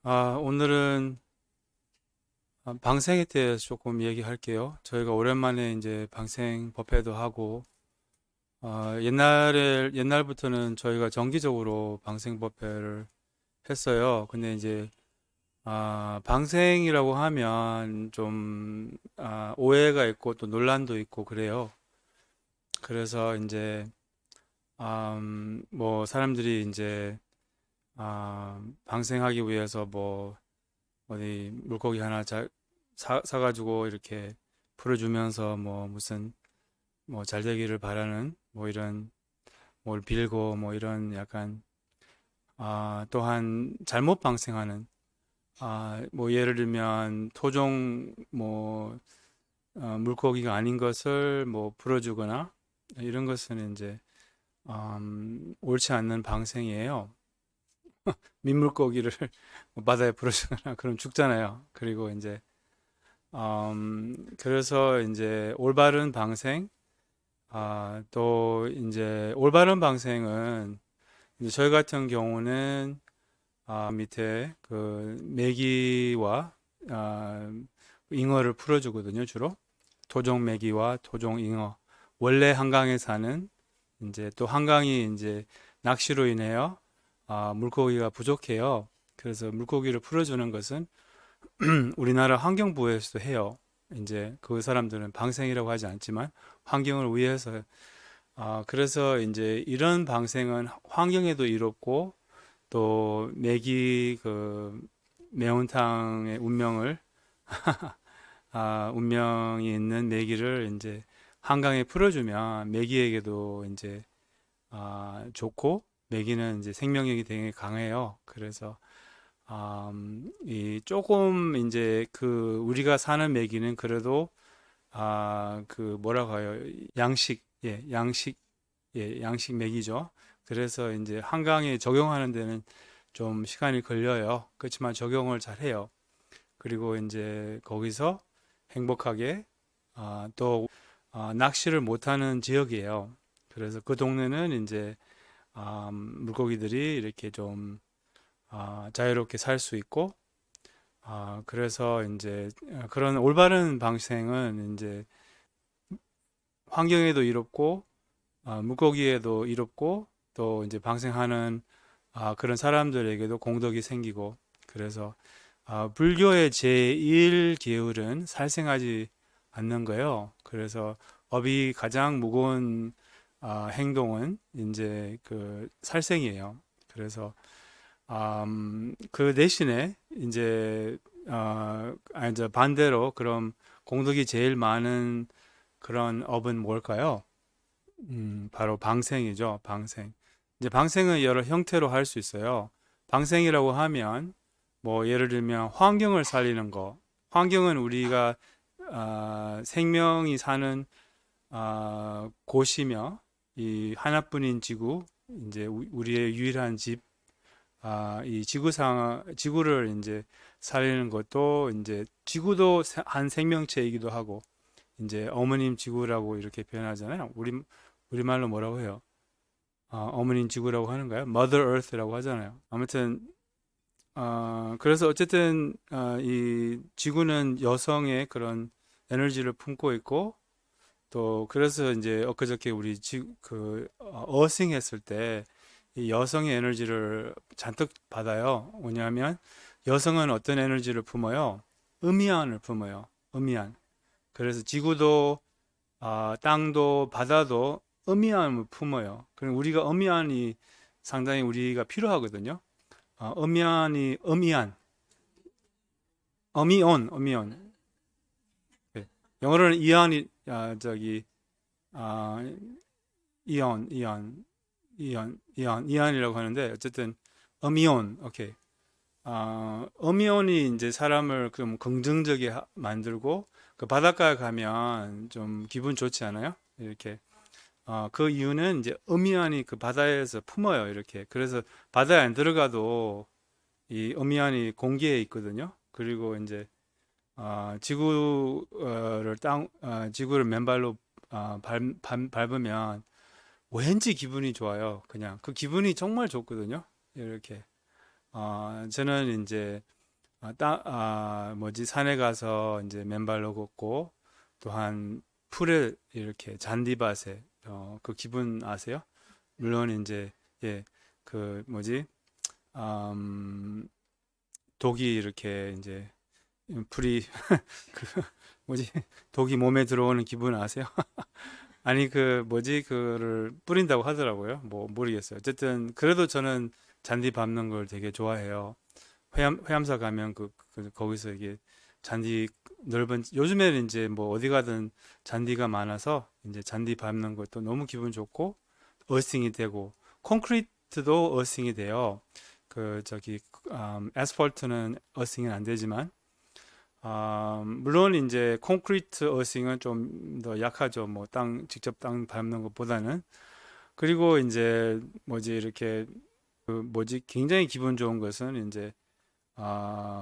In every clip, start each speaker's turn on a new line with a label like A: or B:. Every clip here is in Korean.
A: 오늘은 방생에 대해서 조금 얘기할게요. 저희가 오랜만에 이제 방생 법회도 하고, 옛날부터는 저희가 정기적으로 방생 법회를 했어요. 근데 이제, 방생이라고 하면 좀, 오해가 있고 또 논란도 있고 그래요. 그래서 이제, 뭐, 사람들이 이제, 방생하기 위해서 뭐, 어디 물고기 하나 사가지고 이렇게 풀어주면서 뭐 무슨 뭐 잘 되기를 바라는 뭐 이런 뭘 빌고 뭐 이런 약간 또한 잘못 방생하는 뭐 예를 들면 토종 뭐 물고기가 아닌 것을 뭐 풀어주거나 이런 것은 이제 옳지 않는 방생이에요. 민물고기를 바다에 풀어주거나 그럼 죽잖아요. 그리고 이제 그래서 이제 올바른 방생, 또 이제 올바른 방생은 이제 저희 같은 경우는 밑에 그 메기와 아, 잉어를 풀어주거든요, 주로. 토종 메기와 토종 잉어. 원래 한강에 사는 이제 또 한강이 이제 낚시로 인해요, 물고기가 부족해요. 그래서 물고기를 풀어주는 것은 우리나라 환경부에서도 해요. 이제 그 사람들은 방생이라고 하지 않지만 환경을 위해서 그래서 이제 이런 방생은 환경에도 이롭고 또 메기 그 매운탕의 운명이 있는 메기를 이제 한강에 풀어주면 메기에게도 이제 좋고 메기는 이제 생명력이 되게 강해요. 그래서 이 조금 이제 그 우리가 사는 메기는 그래도 그 뭐라고 해요? 양식 메기죠. 그래서 이제 한강에 적용하는 데는 좀 시간이 걸려요. 그렇지만 적용을 잘 해요. 그리고 이제 거기서 행복하게 또 낚시를 못하는 지역이에요. 그래서 그 동네는 이제 물고기들이 이렇게 좀 자유롭게 살 수 있고 그래서 이제 그런 올바른 방생은 이제 환경에도 이롭고 물고기에도 이롭고 또 이제 방생하는 그런 사람들에게도 공덕이 생기고 그래서 불교의 제1 계율은 살생하지 않는 거예요. 그래서 업이 가장 무거운 행동은 이제 그 살생이에요. 그래서 그 대신에 이제 이제 반대로 그럼 공덕이 제일 많은 그런 업은 뭘까요? 바로 방생이죠. 방생. 이제 방생은 여러 형태로 할 수 있어요. 방생이라고 하면 뭐 예를 들면 환경을 살리는 거. 환경은 우리가 생명이 사는 곳이며 이 하나뿐인 지구, 이제 우리의 유일한 집, 이 지구를 이제 살리는 것도 이제 지구도 한 생명체이기도 하고 이제 어머님 지구라고 이렇게 표현하잖아요. 우리말로 뭐라고 해요? 어머님 지구라고 하는가요? Mother Earth라고 하잖아요. 아무튼 그래서 어쨌든 이 지구는 여성의 그런 에너지를 품고 있고 또 그래서 이제 엊그저께 우리 어싱했을 때 이 여성의 에너지를 잔뜩 받아요. 뭐냐면 여성은 어떤 에너지를 품어요? 음이안을 품어요. 음이안. 그래서 지구도 땅도 바다도 음이안을 품어요. 그럼 우리가 음이안이 상당히 우리가 필요하거든요. 음이온. 네. 영어로는 이안이 아, 이안이라고 하는데 어쨌든 음이온, 오케이. 음이온이 이제 사람을 좀 긍정적이 만들고 그 바닷가에 가면 좀 기분 좋지 않아요? 이렇게 그 이유는 이제 음이온이 그 바다에서 품어요, 이렇게. 그래서 바다에 안 들어가도 이 음이온이 공기에 있거든요. 그리고 이제 지구를 맨발로 밟으면 왠지 기분이 좋아요. 그냥 그 기분이 정말 좋거든요. 이렇게. 저는 이제 뭐지, 산에 가서 이제 맨발로 걷고, 또한 풀에 이렇게 잔디밭에, 그 기분 아세요? 물론 이제, 예, 그 뭐지, 음, 독이 이렇게 이제, 풀이, 그, 뭐지, 독이 몸에 들어오는 기분 아세요? 아니, 그 뭐지, 그를 뿌린다고 하더라고요. 뭐, 모르겠어요. 어쨌든, 그래도 저는 잔디 밟는 걸 되게 좋아해요. 회암사 가면 거기서 이게 잔디 넓은 요즘에는 이제 뭐 어디 가든 잔디가 많아서 이제 잔디 밟는 것도 너무 기분 좋고 어스팅이 되고 콘크리트도 어스팅이 돼요. 그 저기 아스팔트는 어스팅은 안 되지만 물론 이제 콘크리트 어스팅은 좀 더 약하죠. 뭐 직접 땅 밟는 것보다는. 그리고 이제 뭐지 이렇게 그 뭐지 굉장히 기분 좋은 것은 이제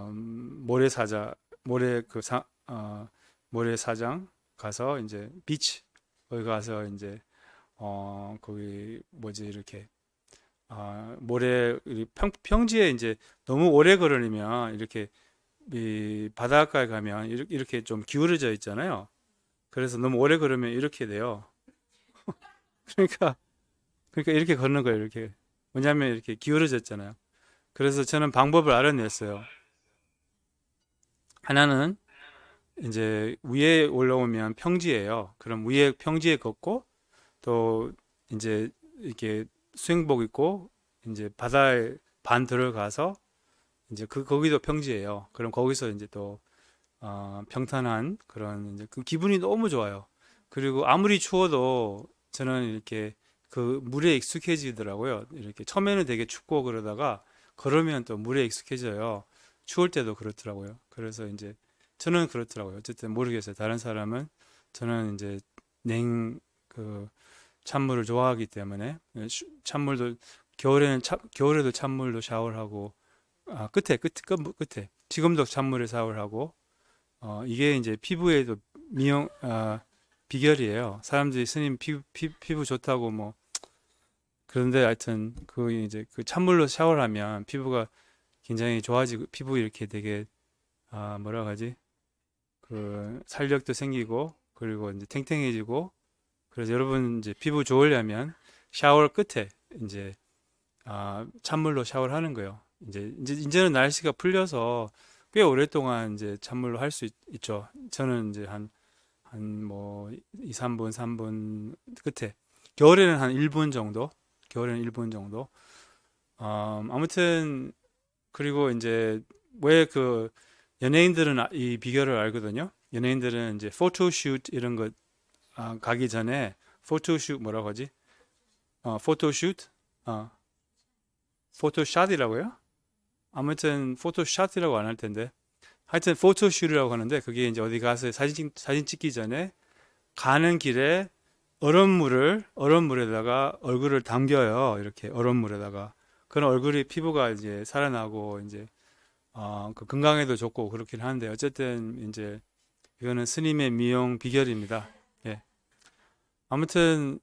A: 모래사자, 모래 모래사장 가서 이제 비치 거기 가서 이제 거기 뭐지 이렇게 모래 평지에 이제 너무 오래 걸으면 이렇게 이 바닷가에 가면 이렇게 좀 기울어져 있잖아요. 그래서 너무 오래 걸으면 이렇게 돼요. 그러니까 이렇게 걷는 거예요. 이렇게 왜냐하면 이렇게 기울어졌잖아요. 그래서 저는 방법을 알아냈어요. 하나는 이제 위에 올라오면 평지예요. 그럼 위에 평지에 걷고 또 이제 이렇게 수영복 입고 이제 바다에 반 들어가서 이제 거기도 평지예요. 그럼 거기서 이제 또 평탄한 그런 이제 그 기분이 너무 좋아요. 그리고 아무리 추워도 저는 이렇게 그 물에 익숙해지더라고요. 이렇게 처음에는 되게 춥고 그러다가 걸으면 또 물에 익숙해져요. 추울 때도 그렇더라고요. 그래서 이제 저는 그렇더라고요. 어쨌든 모르겠어요. 다른 사람은 저는 이제 냉 그 찬물을 좋아하기 때문에 찬물도 겨울에도 찬물로 샤워를 하고 끝에 지금도 찬물에 샤워를 하고 이게 이제 피부에도 미용 비결이에요. 사람들이 스님 피부 좋다고 뭐 그런데 하여튼 그 이제 그 찬물로 샤워를 하면 피부가 굉장히 좋아지고 피부 이렇게 되게 뭐라 하지? 그 살력도 생기고 그리고 이제 탱탱해지고 그래서 여러분 이제 피부 좋으려면 샤워 끝에 이제 찬물로 샤워를 하는 거예요. 이제는 날씨가 풀려서 꽤 오랫동안 이제 찬물로 할 수 있죠. 저는 이제 한 뭐 2, 3분, 3분 끝에 겨울에는 한 1분 정도. 겨울에는 1분 정도. 아무튼 그리고 이제 왜 그 연예인들은 이 비결을 알거든요. 연예인들은 이제 포토슛 이런 거 가기 전에 포토슛 뭐라고 하지? 포토슛? 어, 포토샷이라고요? 아무튼 포토샷이라고 안 할 텐데. 하여튼 포토슛이라고 하는데 그게 이제 어디 가서 사진 찍기 전에 가는 길에 얼음물에다가 얼굴을 담겨요. 이렇게 얼음물에다가. 그런 얼굴이 피부가 이제 살아나고 이제 그 건강에도 좋고 그렇긴 한데 어쨌든 이제 이거는 스님의 미용 비결입니다. 예. 아무튼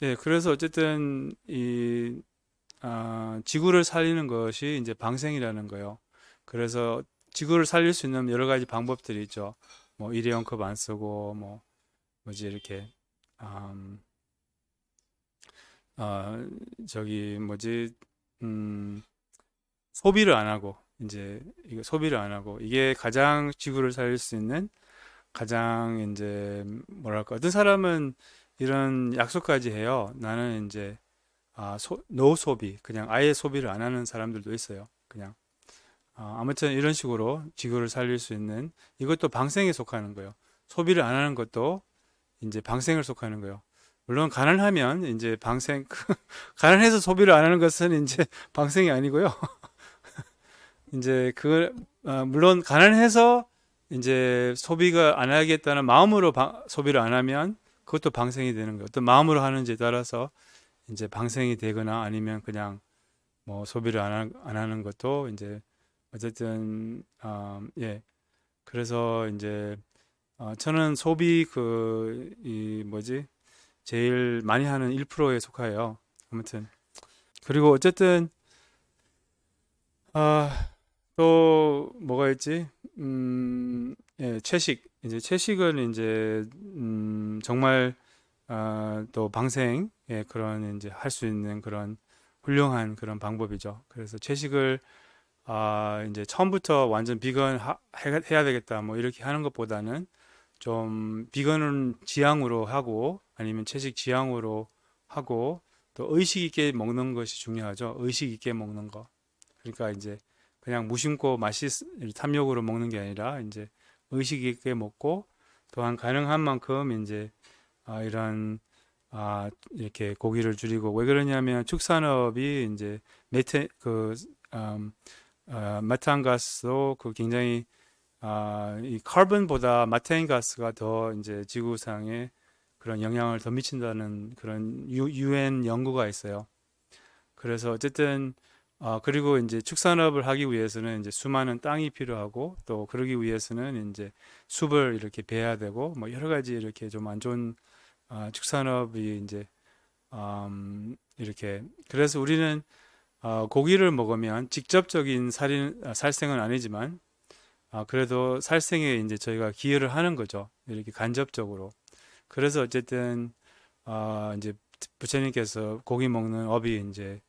A: 예. 그래서 어쨌든 이 지구를 살리는 것이 이제 방생이라는 거예요. 그래서 지구를 살릴 수 있는 여러 가지 방법들이 있죠. 뭐 일회용 컵 안 쓰고 뭐 뭐지 이렇게 음, 어, 저기 뭐지 음, 소비를 안 하고 이제 이거 소비를 안 하고 이게 가장 지구를 살릴 수 있는 가장 이제 뭐랄까 어떤 사람은 이런 약속까지 해요. 나는 이제 노소비 그냥 아예 소비를 안 하는 사람들도 있어요. 그냥 아무튼 이런 식으로 지구를 살릴 수 있는 이것도 방생에 속하는 거예요. 소비를 안 하는 것도 이제 방생을 속하는 거예요. 물론 가난하면 이제 가난해서 소비를 안 하는 것은 이제 방생이 아니고요. 이제 물론 가난해서 이제 소비가 안 하겠다는 마음으로 소비를 안 하면 그것도 방생이 되는 거예요. 어떤 마음으로 하는지에 따라서 이제 방생이 되거나 아니면 그냥 뭐 소비를 안 하는 것도 이제 어쨌든 예. 그래서 이제 저는 소비 이 뭐지? 제일 많이 하는 1%에 속하여요. 아무튼 그리고 어쨌든 아 또 뭐가 있지? 예, 채식. 이제 채식은 이제 정말 또 방생 예, 그런 이제 할 수 있는 그런 훌륭한 그런 방법이죠. 그래서 채식을 이제 처음부터 완전 비건 해야 되겠다 뭐 이렇게 하는 것보다는 좀 비건은 지향으로 하고 아니면 채식 지향으로 하고 또 의식 있게 먹는 것이 중요하죠. 의식 있게 먹는 거. 그러니까 이제 그냥 무심코 탐욕으로 먹는 게 아니라 이제 의식 있게 먹고 또한 가능한 만큼 이제 이런 이렇게 고기를 줄이고 왜 그러냐면 축산업이 이제 메테 그 음, 메탄가스도 그 굉장히 이 카본보다 마테인 가스가 더 이제 지구상에 그런 영향을 더 미친다는 그런 유엔 연구가 있어요. 그래서 어쨌든 그리고 이제 축산업을 하기 위해서는 이제 수많은 땅이 필요하고 또 그러기 위해서는 이제 숲을 이렇게 베야 되고 뭐 여러 가지 이렇게 좀 안 좋은 축산업이 이제 이렇게 그래서 우리는 고기를 먹으면 직접적인 살생은 아니지만 그래도 살생에 이제 저희가 기여를 하는 거죠. 이렇게 간접적으로. 그래서 어쨌든 이제 부처님께서 고기 먹는 업이 이제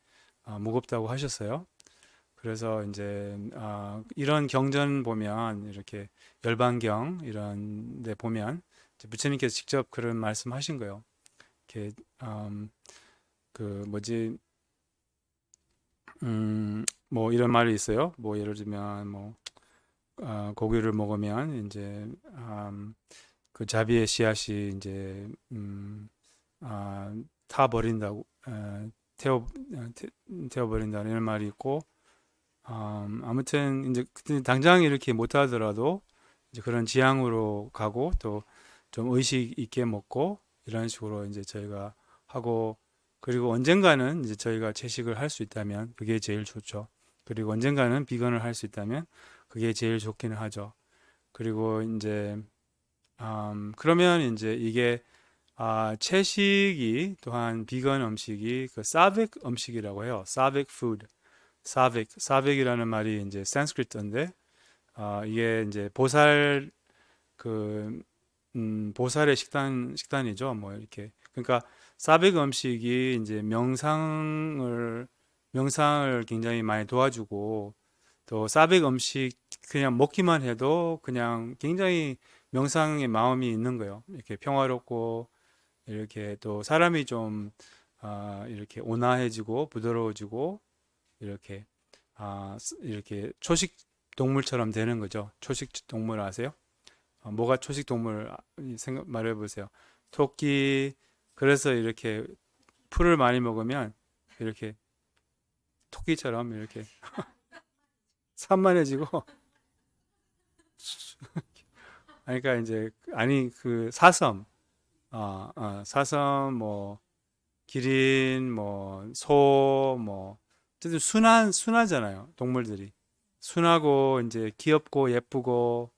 A: 무겁다고 하셨어요. 그래서 이제 이런 경전 보면 이렇게 열반경 이런 데 보면 이제 부처님께서 직접 그런 말씀하신 거예요. 이렇게 그 뭐지 뭐 이런 말이 있어요. 뭐 예를 들면 뭐 고기를 먹으면 이제 그 자비의 씨앗이 이제 아, 타 버린다고 태워 버린다는 이런 말이 있고 아무튼 이제 근데 당장 이렇게 못 하더라도 이제 그런 지향으로 가고 또 좀 의식 있게 먹고 이런 식으로 이제 저희가 하고 그리고 언젠가는 이제 저희가 채식을 할 수 있다면 그게 제일 좋죠. 그리고 언젠가는 비건을 할 수 있다면 그게 제일 좋기는 하죠. 그리고 이제 그러면 이제 이게 채식이 또한 비건 음식이 그 사벡 음식이라고 해요. 사벡 푸드. 사벡이라는 말이 이제 산스크리트인데 이게 이제 그 보살의 식단이죠. 뭐 이렇게 그러니까 사벡 음식이 이제 명상을 굉장히 많이 도와주고 또 사벡 음식 그냥 먹기만 해도 그냥 굉장히 명상의 마음이 있는 거예요. 이렇게 평화롭고 이렇게 또 사람이 좀 이렇게 온화해지고 부드러워지고 이렇게 이렇게 초식 동물처럼 되는 거죠. 초식 동물 아세요? 뭐가 초식 동물 생각 말해 보세요. 토끼 그래서 이렇게 풀을 많이 먹으면 이렇게 토끼처럼 이렇게 산만해지고 그러니까 이제 아니 그 사슴 사슴 뭐 기린 뭐 소 뭐 어쨌든 순하잖아요. 동물들이 순하고 이제 귀엽고 예쁘고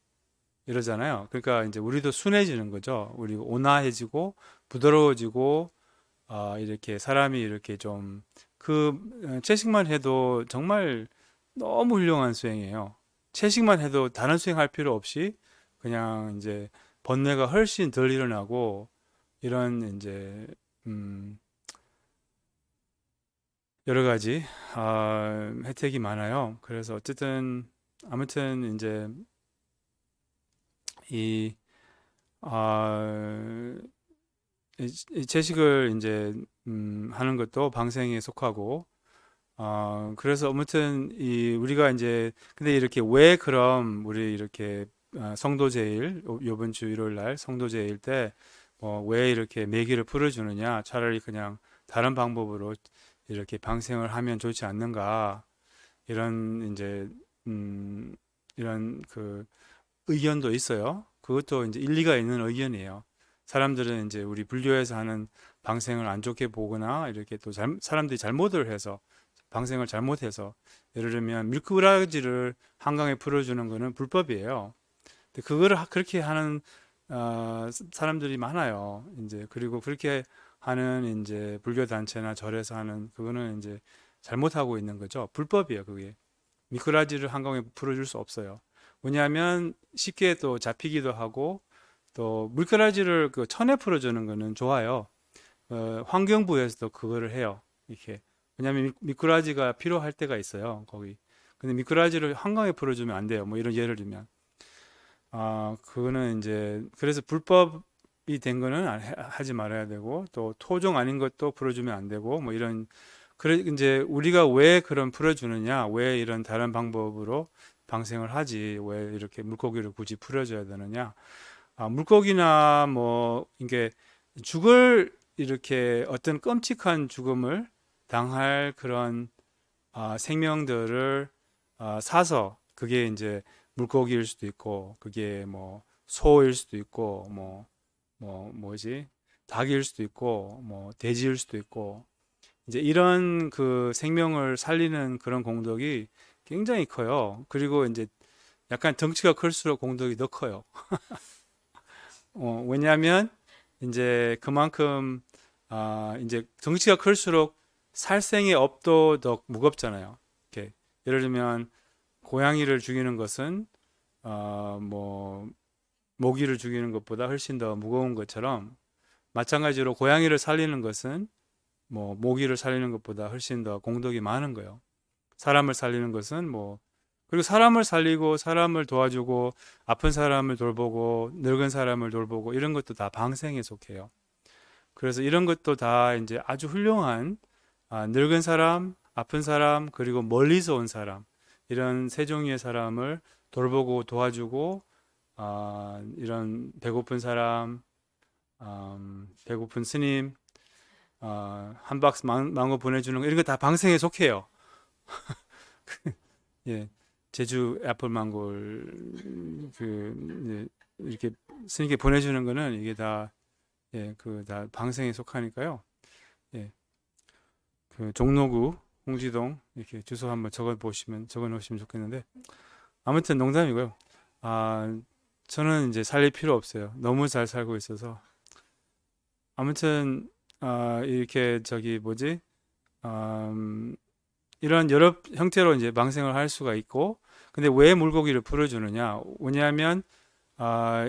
A: 이러잖아요. 그러니까 이제 우리도 순해지는 거죠. 우리 온화해지고 부드러워지고 이렇게 사람이 이렇게 좀 그 채식만 해도 정말 너무 훌륭한 수행이에요. 채식만 해도 다른 수행할 필요 없이 그냥 이제 번뇌가 훨씬 덜 일어나고 이런 이제 음, 여러 가지 혜택이 많아요. 그래서 어쨌든 아무튼 이제 이 아, 이 채식을 이제 하는 것도 방생에 속하고 그래서 아무튼 이 우리가 이제 근데 이렇게 왜 그럼 우리 이렇게 성도제일 요번 주 일요일 날 성도제일 때 왜 이렇게 매기를 풀어주느냐 차라리 그냥 다른 방법으로 이렇게 방생을 하면 좋지 않는가 이런 이제 음, 이런 그 의견도 있어요. 그것도 이제 일리가 있는 의견이에요. 사람들은 이제 우리 불교에서 하는 방생을 안 좋게 보거나 이렇게 또 사람들이 잘못을 해서 방생을 잘못해서 예를 들면 밀크브라지를 한강에 풀어주는 거는 불법이에요. 근데 그거를 그렇게 하는 사람들이 많아요. 이제 그리고 그렇게 하는 이제 불교 단체나 절에서 하는 그거는 이제 잘못하고 있는 거죠. 불법이에요, 그게. 미꾸라지를 한강에 풀어줄 수 없어요. 왜냐하면 쉽게 또 잡히기도 하고 또 미꾸라지를 그 천에 풀어주는 거는 좋아요. 환경부에서도 그거를 해요. 이렇게. 왜냐하면 미꾸라지가 필요할 때가 있어요. 거기. 근데 미꾸라지를 한강에 풀어주면 안 돼요. 뭐 이런 예를 들면. 그거는 이제 그래서 불법이 된 거는 하지 말아야 되고 또 토종 아닌 것도 풀어주면 안 되고 뭐 이런 그래 이제 우리가 왜 그런 풀어주느냐 왜 이런 다른 방법으로 방생을 하지 왜 이렇게 물고기를 굳이 풀어줘야 되느냐 물고기나 뭐 이게 죽을 이렇게 어떤 끔찍한 죽음을 당할 그런 생명들을 사서 그게 이제 물고기일 수도 있고 그게 뭐 소일 수도 있고 뭐지 닭일 수도 있고 뭐 돼지일 수도 있고 이제 이런 그 생명을 살리는 그런 공덕이 굉장히 커요. 그리고 이제 약간 덩치가 클수록 공덕이 더 커요. 왜냐하면 이제 그만큼 이제 덩치가 클수록 살생의 업도 더 무겁잖아요. 이렇게 예를 들면 고양이를 죽이는 것은 뭐 모기를 죽이는 것보다 훨씬 더 무거운 것처럼 마찬가지로 고양이를 살리는 것은 뭐 모기를 살리는 것보다 훨씬 더 공덕이 많은 거예요. 사람을 살리는 것은 뭐 그리고 사람을 살리고 사람을 도와주고 아픈 사람을 돌보고 늙은 사람을 돌보고 이런 것도 다 방생에 속해요. 그래서 이런 것도 다 이제 아주 훌륭한 늙은 사람, 아픈 사람, 그리고 멀리서 온 사람 이런 세 종류의 사람을 돌보고 도와주고 이런 배고픈 사람, 배고픈 스님, 한 박스 망고 보내주는 거 이런 거 다 방생에 속해요. 예, 제주 애플 망고를 이렇게 스님께 보내주는 거는 이게 다 예, 그 다 방생에 속하니까요. 예, 그 종로구 홍지동 이렇게 주소 한번 적어 놓으시면 좋겠는데 아무튼 농담이고요. 아, 저는 이제 살릴 필요 없어요. 너무 잘 살고 있어서 아무튼 이렇게 저기 뭐지? 음, 이런 여러 형태로 이제 방생을 할 수가 있고 근데 왜 물고기를 풀어주느냐? 왜냐하면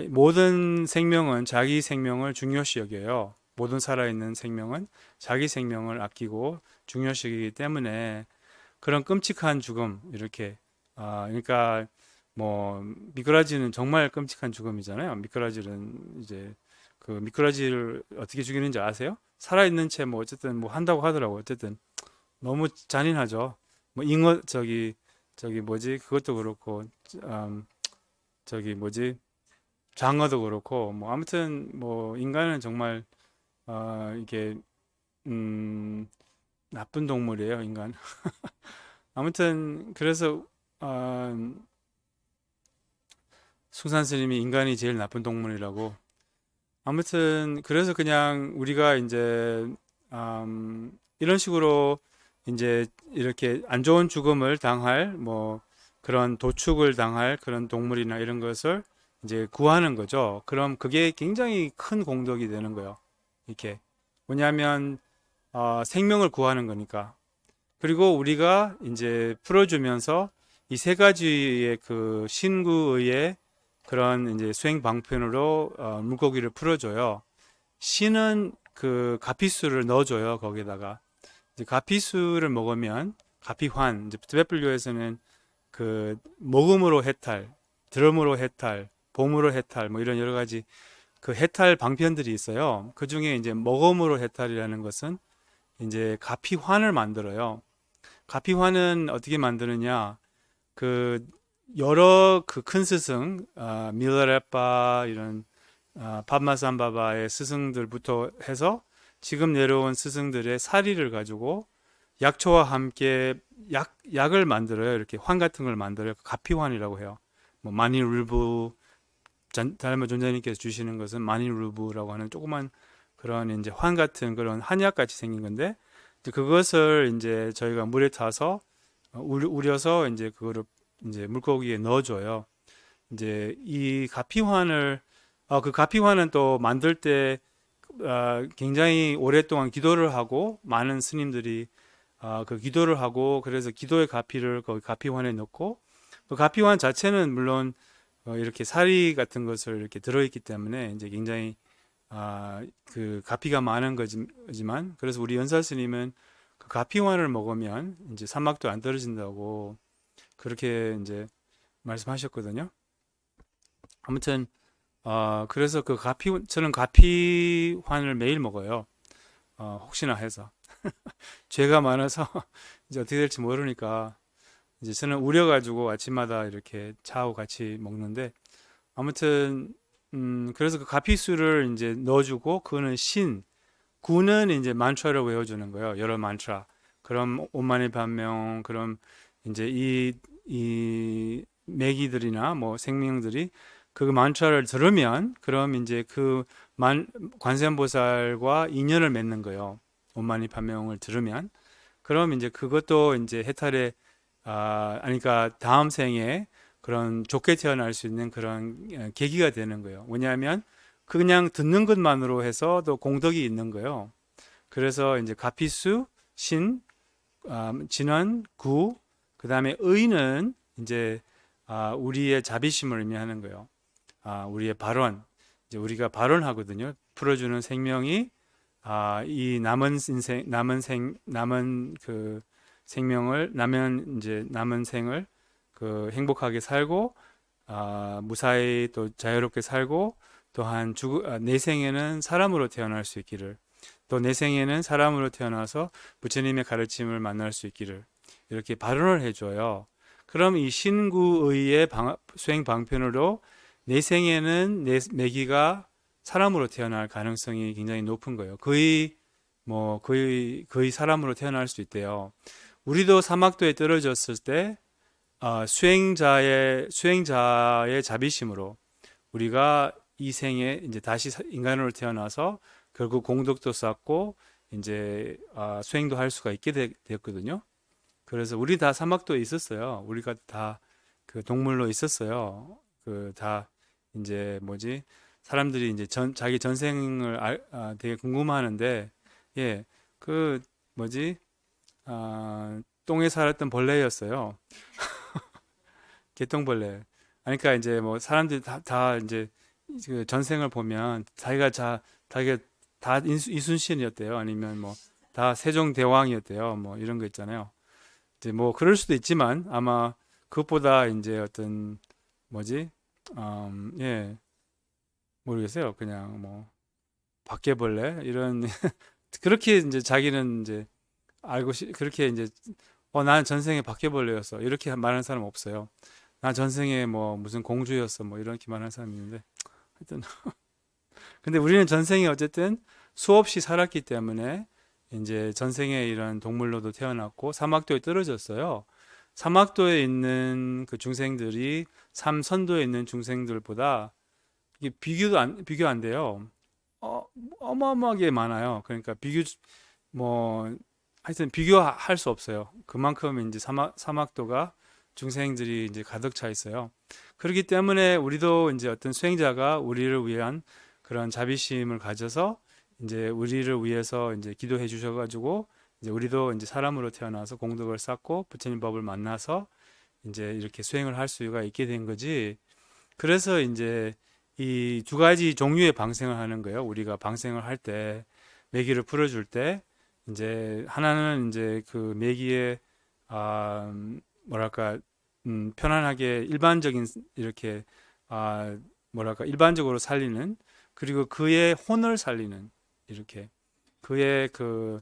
A: 모든 생명은 자기 생명을 중요시 여겨요. 모든 살아있는 생명은 자기 생명을 아끼고 중요시 여기기 때문에 그런 끔찍한 죽음 이렇게 그러니까 뭐 미꾸라지는 정말 끔찍한 죽음이잖아요. 미꾸라지는 이제 그 미꾸라지를 어떻게 죽이는지 아세요? 살아있는 채 뭐 어쨌든 뭐 한다고 하더라고요. 어쨌든 너무 잔인하죠. 뭐 잉어 저기 뭐지 그것도 그렇고 저기 뭐지 장어도 그렇고 뭐 아무튼 뭐 인간은 정말 이게 음 나쁜 동물이에요 인간. 아무튼 그래서 어, 수산 스님이 인간이 제일 나쁜 동물이라고. 아무튼 그래서 그냥 우리가 이제 이런 식으로 이제 이렇게 안 좋은 죽음을 당할 뭐 그런 도축을 당할 그런 동물이나 이런 것을 이제 구하는 거죠. 그럼 그게 굉장히 큰 공덕이 되는 거예요. 이렇게 왜냐하면 생명을 구하는 거니까. 그리고 우리가 이제 풀어주면서 이 세 가지의 그 신구의 그런 이제 수행 방편으로 물고기를 풀어줘요. 신은 그 가피수를 넣어줘요. 거기다가 이제 가피수를 먹으면 가피환 이제 티베트 불교에서는 그 먹음으로 해탈, 들음으로 해탈, 봄으로 해탈 뭐 이런 여러 가지 그 해탈 방편들이 있어요. 그 중에 이제 먹음으로 해탈이라는 것은 이제 가피환을 만들어요. 가피환은 어떻게 만드느냐? 그 여러 그 큰 스승, 밀라레빠 이런 밥마산바바의 스승들부터 해서 지금 내려온 스승들의 사리를 가지고 약초와 함께 약을 만들어요. 이렇게 환 같은 걸 만들어요. 가피환이라고 해요. 뭐 마니룰부 달마 존자님께서 주시는 것은 마니룰부라고 하는 조그만 그런 이제 환 같은 그런 한약 같이 생긴 건데 이제 그것을 이제 저희가 물에 타서 우려서 이제 그거를 이제 물고기에 넣어줘요. 이제 이 가피환을 그 가피환은 또 만들 때 굉장히 오랫동안 기도를 하고 많은 스님들이 그 기도를 하고 그래서 기도의 가피를 거기 가피환에 넣고 그 가피환 자체는 물론 이렇게 사리 같은 것을 이렇게 들어있기 때문에 이제 굉장히 그 가피가 많은 거지만 그래서 우리 연사 스님은 그 가피환을 먹으면 이제 사막도 안 떨어진다고 그렇게 이제 말씀하셨거든요. 아무튼 그래서 그 저는 가피환을 매일 먹어요. 혹시나 해서 죄가 많아서 이제 어떻게 될지 모르니까 이제 저는 우려가지고 아침마다 이렇게 차하고 같이 먹는데 아무튼 그래서 그 가피수를 이제 넣어주고 그거는 구는 이제 만트라를 외워주는 거예요. 여러 만트라. 그럼 오만의 반명, 그럼 이제 이 매기들이나 뭐 생명들이 그 만트라를 들으면 그럼 이제 관세음보살과 인연을 맺는 거예요. 오만의 반명을 들으면 그럼 이제 그것도 이제 해탈의 그러니까 다음 생에 그런 좋게 태어날 수 있는 그런 계기가 되는 거예요. 왜냐하면 그냥 듣는 것만으로 해서도 공덕이 있는 거예요. 그래서 이제 가피수, 진원, 그다음에 의는 이제 우리의 자비심을 의미하는 거예요. 우리의 발언, 이제 우리가 발언하거든요. 풀어주는 생명이 이 남은 그 생명을 남은 생을 그 행복하게 살고 무사히 또 자유롭게 살고 또한 내생에는 사람으로 태어날 수 있기를 또 내생에는 사람으로 태어나서 부처님의 가르침을 만날 수 있기를 이렇게 발언을 해줘요. 그럼 이 신구의의 수행 방편으로 내생에는 매기가 사람으로 태어날 가능성이 굉장히 높은 거예요. 거의 사람으로 태어날 수 있대요. 우리도 사막도에 떨어졌을 때 수행자의 자비심으로 우리가 이 생에 이제 다시 인간으로 태어나서 결국 공덕도 쌓고 이제 수행도 할 수가 있게 되었거든요. 그래서 우리 다 사막도에 있었어요. 우리가 다 그 동물로 있었어요. 그 다 이제 뭐지? 사람들이 이제 자기 전생을 되게 궁금하는데 예, 그 뭐지? 똥에 살았던 벌레였어요. 개똥벌레. 그러니까 이제 뭐 사람들이 다 이제 그 전생을 보면 자기가 다 이순신이었대요. 아니면 뭐 다 세종대왕이었대요. 뭐 이런 거 있잖아요. 이제 뭐 그럴 수도 있지만 아마 그것보다 이제 어떤 뭐지? 예, 모르겠어요. 그냥 뭐 바퀴벌레 이런 그렇게 이제 자기는 이제 그렇게 이제 나는 전생에 바퀴벌레였어. 이렇게 말하는 사람 없어요. 나 전생에 뭐 무슨 공주였어. 뭐 이렇게 말하는 사람이 있는데 하여튼 근데 우리는 전생에 어쨌든 수없이 살았기 때문에 이제 전생에 이런 동물로도 태어났고 사막도에 떨어졌어요. 사막도에 있는 그 중생들이 삼선도에 있는 중생들보다 이게 비교 안 돼요. 어, 어마어마하게 많아요. 그러니까 뭐 하여튼 비교할 수 없어요. 그만큼 이제 사막도가 중생들이 이제 가득 차 있어요. 그렇기 때문에 우리도 이제 어떤 수행자가 우리를 위한 그런 자비심을 가져서 이제 우리를 위해서 이제 기도해 주셔가지고 이제 우리도 이제 사람으로 태어나서 공덕을 쌓고 부처님 법을 만나서 이제 이렇게 수행을 할 수가 있게 된 거지. 그래서 이제 이 두 가지 종류의 방생을 하는 거예요. 우리가 방생을 할 때, 매기를 풀어줄 때, 이제 하나는 이제 그 매기의 아 뭐랄까 편안하게 일반적인 이렇게 뭐랄까 일반적으로 살리는 그리고 그의 혼을 살리는 이렇게 그의 그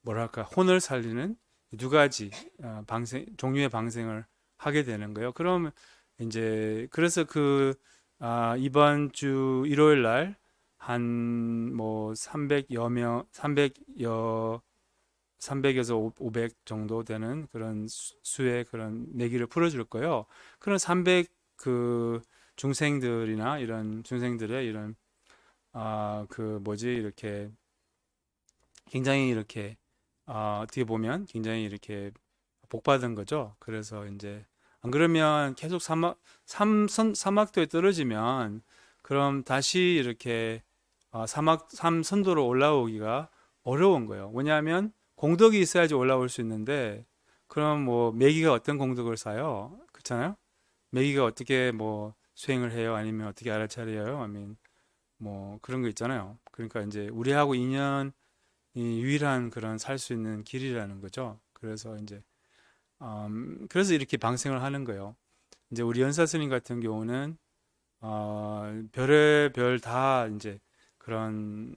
A: 뭐랄까 혼을 살리는 두 가지 종류의 방생을 하게 되는 거예요. 그럼 이제 그래서 이번 주 일요일 날 한 뭐 300여에서 500 정도 되는 그런 수의 그런 내기를 풀어줄 거예요. 그런 300 그 중생들이나 이런 중생들의 이런 그 뭐지 이렇게 굉장히 이렇게 어떻게 보면 굉장히 이렇게 복 받은 거죠. 그래서 이제 안 그러면 계속 사막도에 떨어지면 그럼 다시 이렇게 삼선도로 올라오기가 어려운 거예요. 왜냐하면 공덕이 있어야지 올라올 수 있는데, 그럼 뭐 메기가 어떤 공덕을 쌓아요? 그렇잖아요? 메기가 어떻게 뭐 수행을 해요? 아니면 어떻게 알아차려요? 아니면 뭐 그런 거 있잖아요. 그러니까 이제 우리하고 인연이 유일한 그런 살 수 있는 길이라는 거죠. 그래서 이제 그래서 이렇게 방생을 하는 거예요. 이제 우리 연사 스님 같은 경우는 별의 별 다 이제 그런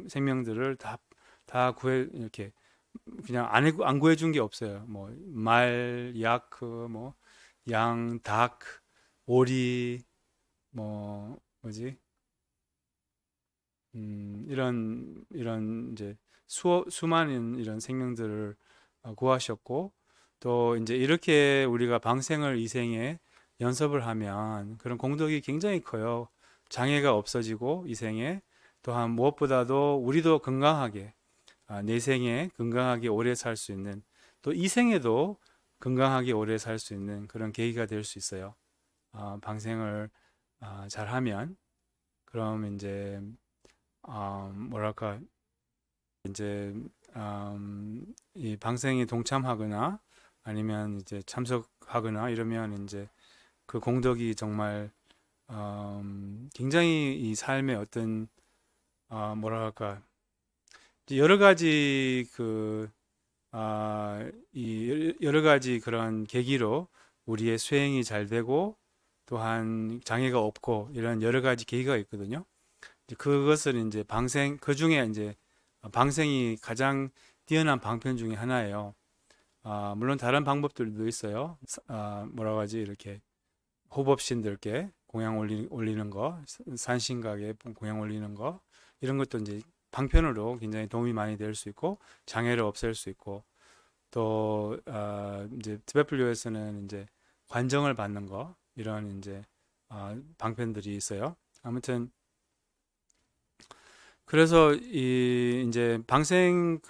A: 생명들을 다 구해 이렇게 그냥 안 구해준 게 없어요. 뭐 말, 약, 뭐 양, 닭, 오리, 뭐 뭐지? 이런 이제 수많은 이런 생명들을 구하셨고 또 이제 이렇게 우리가 방생을 이생에 연습을 하면 그런 공덕이 굉장히 커요. 장애가 없어지고 이생에 또한 무엇보다도 우리도 건강하게 내생에 건강하게 오래 살 수 있는 또 이생에도 건강하게 오래 살 수 있는 그런 계기가 될 수 있어요. 방생을 잘하면 그럼 이제 뭐랄까 이제 이 방생에 동참하거나 아니면 이제 참석하거나 이러면 이제 그 공덕이 정말 굉장히 이 삶의 어떤 뭐랄까 이제 여러 가지 이 여러 가지 그런 계기로 우리의 수행이 잘 되고 또한 장애가 없고 이런 여러 가지 계기가 있거든요. 이제 그것을 이제 그 중에 이제 방생이 가장 뛰어난 방편 중에 하나예요. 물론 다른 방법들도 있어요. 뭐라고 하지? 이렇게 호법신들께 올리는 거, 산신각에 공양 올리는 거, 이런 것도 이제 방편으로 굉장히 도움이 많이 될 수 있고, 장애를 없앨 수 있고, 또, 이제 티베풀교에서는 이제 관정을 받는 거, 이런 이제, 방편들이 있어요. 아무튼, 그래서 이 이제 방생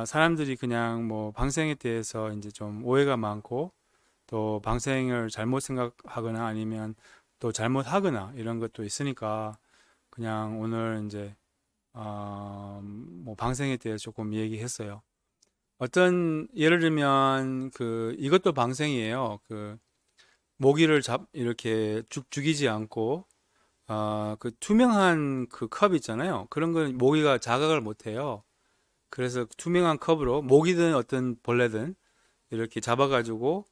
A: 사람들이 그냥 뭐 방생에 대해서 이제 좀 오해가 많고 또 방생을 잘못 생각하거나 아니면 또 잘못하거나 이런 것도 있으니까 그냥 오늘 이제 뭐 방생에 대해서 조금 얘기했어요. 어떤 예를 들면 이것도 방생이에요. 모기를 이렇게 죽이지 않고 그 투명한 그 컵 있잖아요. 그런 건 모기가 자각을 못 해요. 그래서 투명한 컵으로 모기든 어떤 벌레든 이렇게 잡아가지고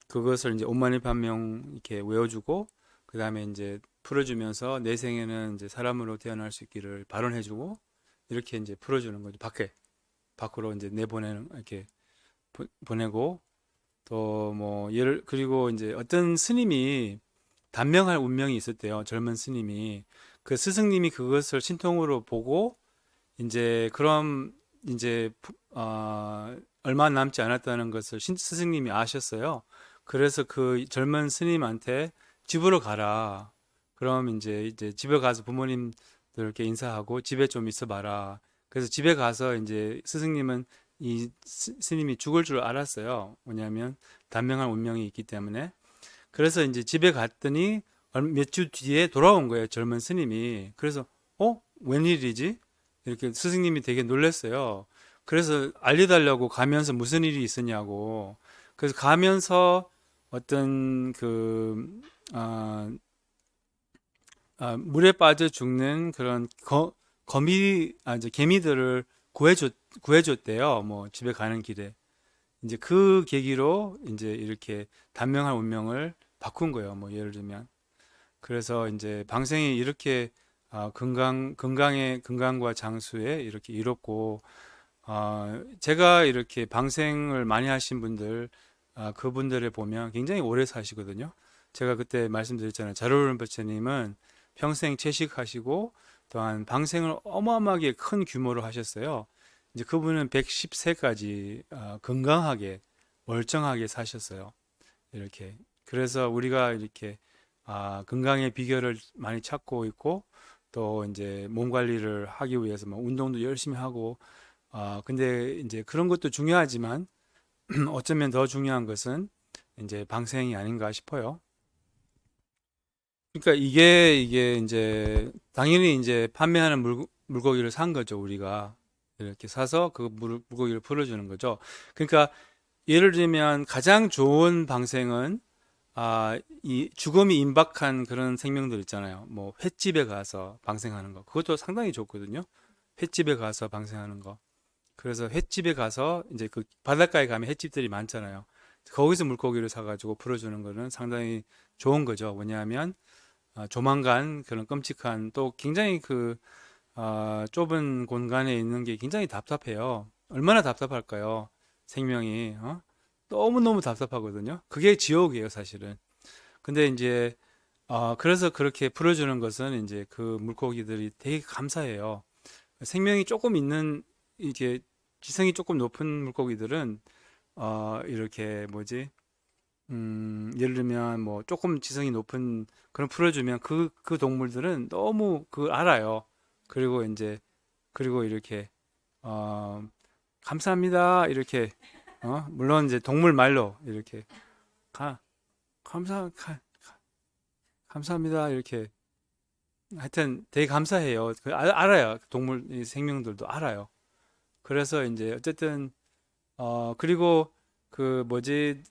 A: 그것을 이제 온만일판명 이렇게 외워주고 그 다음에 이제 풀어주면서 내 생에는 이제 사람으로 태어날 수 있기를 발언해주고 이렇게 이제 풀어주는 거죠. 밖으로 이제 내보내는 이렇게 보내고 또 뭐 그리고 이제 어떤 스님이 단명할 운명이 있었대요. 젊은 스님이 그 스승님이 그것을 신통으로 보고 이제 그럼 이제 얼마 남지 않았다는 것을 스승님이 아셨어요. 그래서 그 젊은 스님한테 집으로 가라. 그럼 이제 집에 가서 부모님들께 인사하고 집에 좀 있어봐라. 그래서 집에 가서 이제 스승님은 이 스님이 죽을 줄 알았어요. 뭐냐면 단명한 운명이 있기 때문에. 그래서 이제 집에 갔더니 몇 주 뒤에 돌아온 거예요. 젊은 스님이. 그래서 웬일이지? 이렇게 스승님이 되게 놀랐어요. 그래서 알려달라고 가면서 무슨 일이 있었냐고. 그래서 가면서 어떤 물에 빠져 죽는 그런 이제 개미들을 구해줬대요. 뭐 집에 가는 길에. 이제 그 계기로 이제 이렇게 단명한 운명을 바꾼 거예요. 뭐 예를 들면. 그래서 이제 방생이 이렇게 건강과 장수에 이렇게 이롭고 제가 이렇게 방생을 많이 하신 분들 그분들을 보면 굉장히 오래 사시거든요. 제가 그때 말씀드렸잖아요. 자로른 부처님은 평생 채식하시고 또한 방생을 어마어마하게 큰 규모로 하셨어요. 이제 그분은 110세까지 건강하게 멀쩡하게 사셨어요. 이렇게. 그래서 우리가 이렇게 건강의 비결을 많이 찾고 있고 또 이제 몸 관리를 하기 위해서 뭐 운동도 열심히 하고 근데 이제 그런 것도 중요하지만 어쩌면 더 중요한 것은 이제 방생이 아닌가 싶어요. 그러니까 이게 이제 당연히 이제 판매하는 물고기를 산 거죠, 우리가. 이렇게 사서 그 물고기를 풀어주는 거죠. 그러니까 예를 들면 가장 좋은 방생은 이 죽음이 임박한 그런 생명들 있잖아요. 뭐 횟집에 가서 방생하는 거. 그것도 상당히 좋거든요. 횟집에 가서 방생하는 거. 그래서 횟집에 가서 이제 그 바닷가에 가면 횟집들이 많잖아요. 거기서 물고기를 사가지고 풀어주는 거는 상당히 좋은 거죠. 왜냐하면 조만간 그런 끔찍한 또 굉장히 그 좁은 공간에 있는 게 굉장히 답답해요. 얼마나 답답할까요? 생명이 너무너무 답답하거든요. 그게 지옥이에요, 사실은. 근데 이제 그래서 그렇게 풀어주는 것은 이제 그 물고기들이 되게 감사해요. 생명이 조금 있는 이게 지성이 조금 높은 물고기들은 이렇게 뭐지? 예를 들면 뭐 조금 지성이 높은 그런 풀어주면 그 동물들은 너무 그 알아요. 그리고 이제 그리고 이렇게 어, 감사합니다 이렇게 물론 이제 동물 말로 이렇게 가, 감사합니다 이렇게 하여튼 되게 감사해요. 알아요. 동물 이 생명들도 알아요. 그래서 이제 어쨌든 그리고 그 뭐지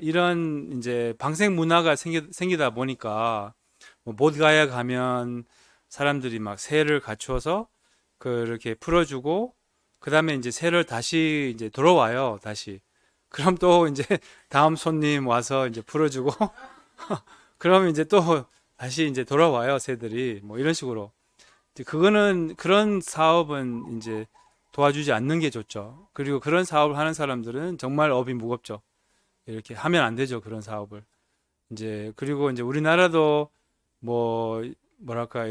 A: 이런 이제 방생 문화가 생기다 보니까 뭐 못가야 가면 사람들이 막 새를 갖추어서 그렇게 풀어주고 그다음에 이제 새를 다시 이제 돌아와요 다시 그럼 또 이제 다음 손님 와서 이제 풀어주고 그러면 이제 또 다시 이제 돌아와요 새들이 뭐 이런 식으로 이제 그거는 그런 사업은 이제 도와주지 않는 게 좋죠. 그리고 그런 사업을 하는 사람들은 정말 업이 무겁죠. 이렇게 하면 안 되죠. 그런 사업을. 이제 그리고 이제 우리나라도 뭐 뭐랄까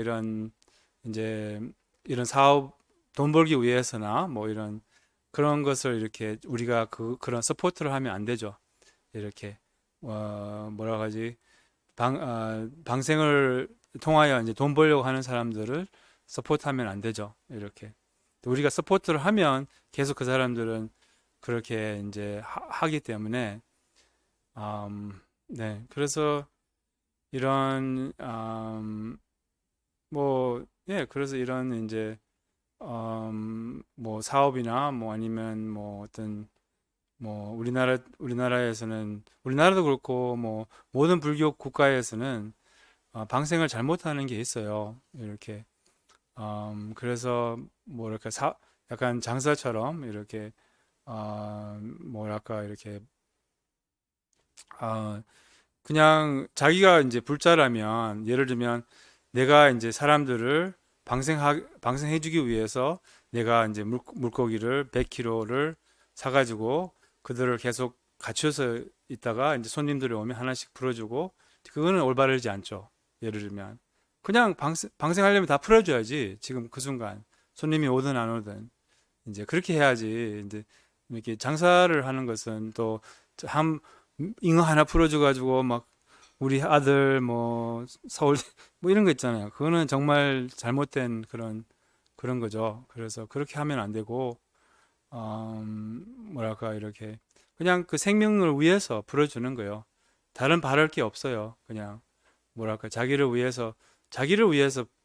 A: 이제 이런 사업 돈 벌기 위해서나 뭐 이런 그런 것을 이렇게 우리가 그런 서포트를 하면 안 되죠. 이렇게 뭐라 하지 방생을 통하여 이제 돈 벌려고 하는 사람들을 서포트하면 안 되죠. 이렇게 우리가 서포트를 하면 계속 그 사람들은 그렇게 이제 하기 때문에 네 그래서 이런 뭐 예 그래서 이런 이제 뭐 사업이나 뭐 아니면 뭐 어떤 뭐 우리나라에서는 우리나라도 그렇고 뭐 모든 불교 국가에서는 방생을 잘못하는 게 있어요. 이렇게 그래서 뭐랄까 약간 장사처럼 이렇게 뭐랄까 이렇게 어, 그냥 자기가 이제 불자라면 예를 들면 내가 이제 사람들을 방생해주기 위해서 내가 이제 물고기를 100kg를 사가지고 그들을 계속 갖춰서 있다가 이제 손님들이 오면 하나씩 풀어주고 그거는 올바르지 않죠. 예를 들면 그냥 방생하려면 다 풀어줘야지 지금 그 순간 손님이 오든 안 오든 이제 그렇게 해야지 이제 이렇게 장사를 하는 것은 또 한 잉어 하나 풀어줘가지고 막 우리 아들 뭐 서울 뭐 이런 거 있잖아요. 그거는 정말 잘못된 그런 거죠. 그래서 그렇게 하면 안 되고 뭐랄까 이렇게 그냥 그 생명을 위해서 풀어주는 거예요. 다른 바랄 게 없어요. 그냥 뭐랄까 자기를 위해서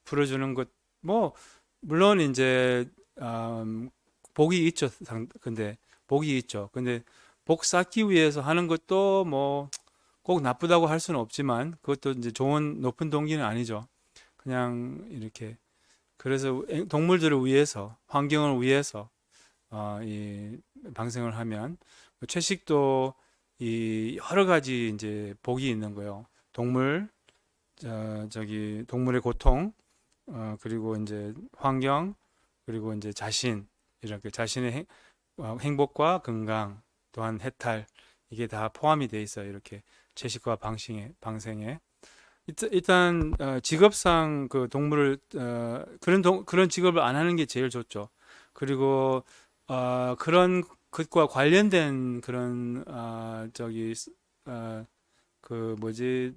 A: 풀어주는 것 뭐 물론 이제 복이 있죠. 근데 복이 있죠. 근데 복 쌓기 위해서 하는 것도 뭐 꼭 나쁘다고 할 수는 없지만 그것도 이제 좋은 높은 동기는 아니죠. 그냥 이렇게 그래서 동물들을 위해서 환경을 위해서 이 방생을 하면 채식도 이 여러 가지 이제 복이 있는 거예요. 저기 동물의 고통 그리고 이제 환경 그리고 이제 자신 이렇게 자신의 행복과 건강 또한 해탈 이게 다 포함이 돼 있어요. 이렇게 채식과 방생에 일단 직업상 그 동물을 그런 직업을 안 하는 게 제일 좋죠. 그리고 그런 것과 관련된 그런 저기 그 뭐지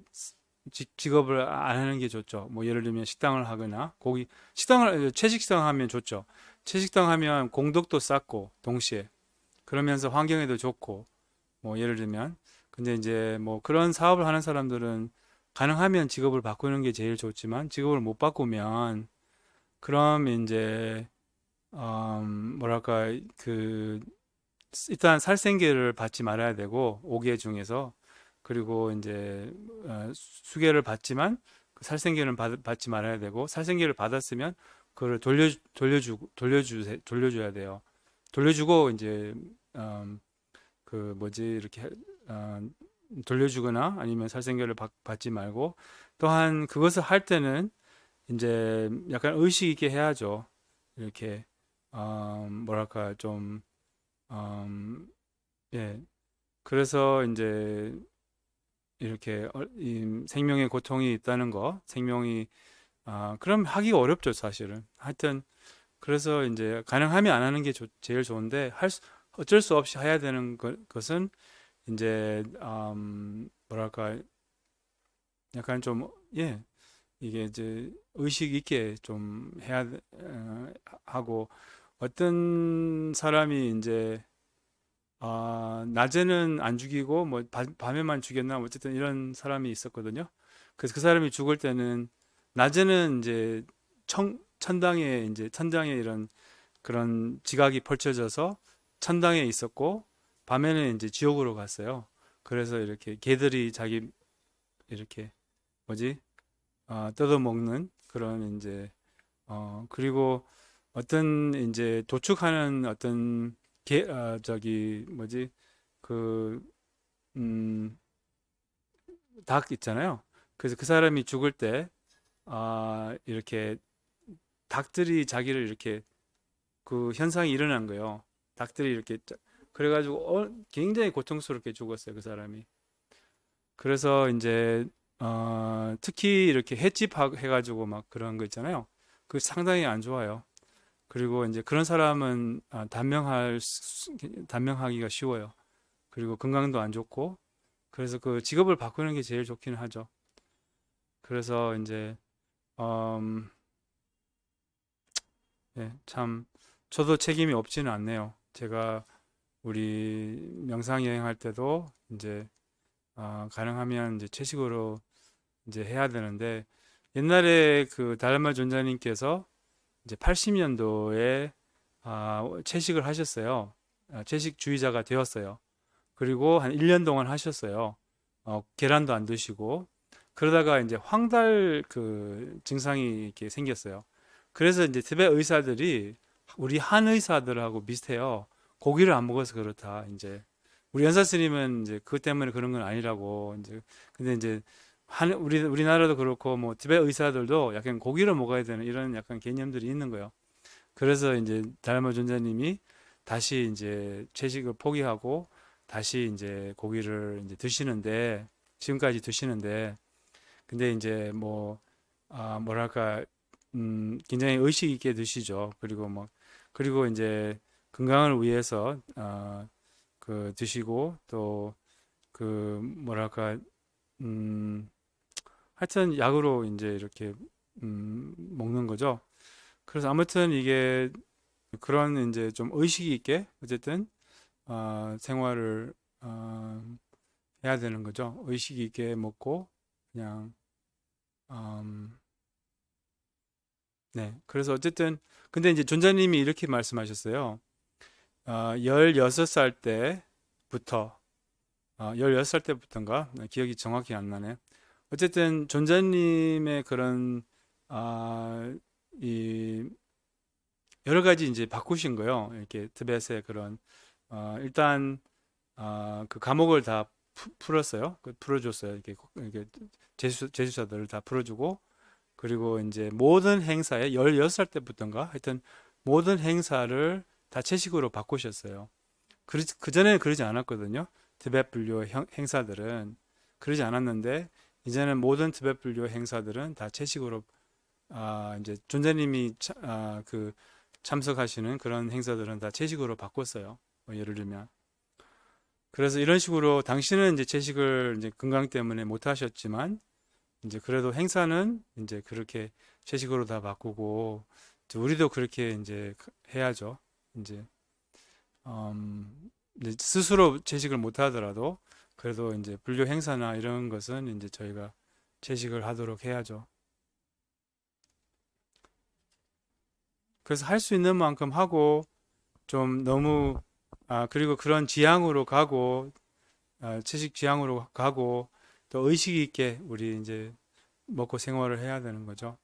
A: 직업을 안 하는 게 좋죠. 뭐 예를 들면 식당을 하거나 식당을 채식당 하면 좋죠. 채식당 하면 공덕도 쌓고 동시에 그러면서 환경에도 좋고 뭐 예를 들면 근데 이제 뭐 그런 사업을 하는 사람들은 가능하면 직업을 바꾸는 게 제일 좋지만 직업을 못 바꾸면 그럼 이제 뭐랄까, 그, 일단 살생계를 받지 말아야 되고, 5개 중에서. 그리고 이제, 수계를 받지만, 그 살생계는 받지 말아야 되고, 살생계를 받았으면, 그걸 돌려줘야 돼요. 돌려주고, 이제, 음, 그, 뭐지, 이렇게, 어, 돌려주거나 아니면 살생계를 받지 말고, 또한 그것을 할 때는, 이제 약간 의식 있게 해야죠. 이렇게 뭐랄까 좀 예. 그래서 이제 이렇게 이 생명의 고통이 있다는 거, 생명이 그럼 하기가 어렵죠, 사실은. 하여튼 그래서 이제 가능하면 안 하는 게 제일 좋은데 어쩔 수 없이 해야 되는 것은 이제 뭐랄까 약간 좀 예. 이게 이제 의식 있게 좀 하고 어떤 사람이 이제 낮에는 안 죽이고 뭐 밤에만 죽였나 뭐 어쨌든 이런 사람이 있었거든요. 그래서 그 사람이 죽을 때는 낮에는 이제 천당에 이제 천당에 이런 그런 지각이 펼쳐져서 천당에 있었고 밤에는 이제 지옥으로 갔어요. 그래서 이렇게 개들이 자기 이렇게 뭐지 뜯어먹는 그런 이제 그리고 어떤 이제 도축하는 어떤 저기 뭐지 그 음, 닭 있잖아요. 그래서 그 사람이 죽을 때 이렇게 닭들이 자기를 이렇게 그 현상이 일어난 거예요. 닭들이 이렇게 그래가지고 굉장히 고통스럽게 죽었어요. 그 사람이. 그래서 이제 특히 이렇게 횟집 해가지고 막 그런 거 있잖아요. 그 상당히 안 좋아요. 그리고 이제 그런 사람은 단명하기가 쉬워요. 그리고 건강도 안 좋고 그래서 그 직업을 바꾸는 게 제일 좋기는 하죠. 그래서 이제 음, 예, 참 저도 책임이 없지는 않네요. 제가 우리 명상 여행할 때도 이제 가능하면 이제 채식으로 이제 해야 되는데 옛날에 그 달마 존자님께서 이제 80년도에 채식을 하셨어요. 채식주의자가 되었어요. 그리고 한 1년 동안 하셨어요. 계란도 안 드시고 그러다가 이제 황달 그 증상이 이렇게 생겼어요. 그래서 이제 티베트 의사들이 우리 한 의사들하고 비슷해요. 고기를 안 먹어서 그렇다. 이제 우리 연사 스님은 이제 그것 때문에 그런 건 아니라고 이제 근데 이제 우리나라도 그렇고 뭐 티베트 의사들도 약간 고기를 먹어야 되는 이런 약간 개념들이 있는 거예요. 그래서 이제 달마 존자님이 다시 이제 채식을 포기하고 다시 이제 고기를 이제 드시는데 지금까지 드시는데 근데 이제 뭐 뭐랄까 굉장히 의식 있게 드시죠. 그리고 뭐 그리고 이제 건강을 위해서 그 드시고 또 그 뭐랄까 음 하여튼 약으로 이제 이렇게 먹는 거죠. 그래서 아무튼 이게 그런 이제 좀 의식이 있게 어쨌든 생활을 해야 되는 거죠. 의식이 있게 먹고 그냥 음, 네. 그래서 어쨌든 근데 이제 존자님이 이렇게 말씀하셨어요. 16살 때부터 16살 때부터인가 기억이 정확히 안 나네. 어쨌든 존자님의 그런 아, 이 여러 가지 이제 바꾸신 거예요. 이렇게 티벳의 그런 일단 그 감옥을 다 풀었어요. 풀어줬어요. 이렇게 제주사들을 다 풀어주고 그리고 이제 모든 행사에 16살 때부터인가 하여튼 모든 행사를 다 채식으로 바꾸셨어요. 그전에는 그러지 않았거든요. 티베트 불교 행사들은 그러지 않았는데 이제는 모든 티베트 불교 행사들은 다 채식으로 이제 존재님이 그 참석하시는 그런 행사들은 다 채식으로 바꿨어요. 뭐 예를 들면 그래서 이런 식으로 당신은 이제 채식을 이제 건강 때문에 못 하셨지만 이제 그래도 행사는 이제 그렇게 채식으로 다 바꾸고 이제 우리도 그렇게 이제 해야죠. 이제 이제 스스로 채식을 못 하더라도 그래도 이제 불교 행사나 이런 것은 이제 저희가 채식을 하도록 해야죠. 그래서 할 수 있는 만큼 하고 좀 너무 그리고 그런 지향으로 가고 채식 지향으로 가고 또 의식 있게 우리 이제 먹고 생활을 해야 되는 거죠.